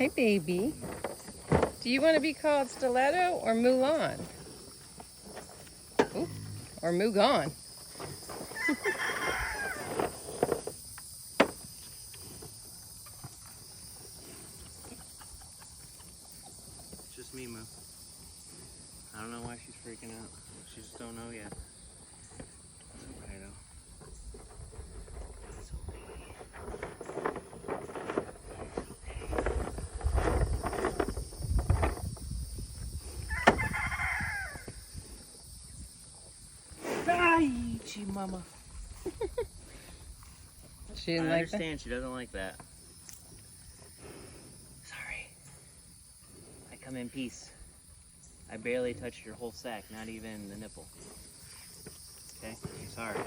Hi, baby. Do you want to be called Stiletto or MooLan? Ooh, or MooGone? It's just me, Moo. I don't know why she's freaking out. She just don't know yet. It's okay, though. It's okay. Ay, mama. She didn't I like understand. She doesn't like that. Sorry. I come in peace. I barely touched your whole sack, not even the nipple. Okay? I'm sorry.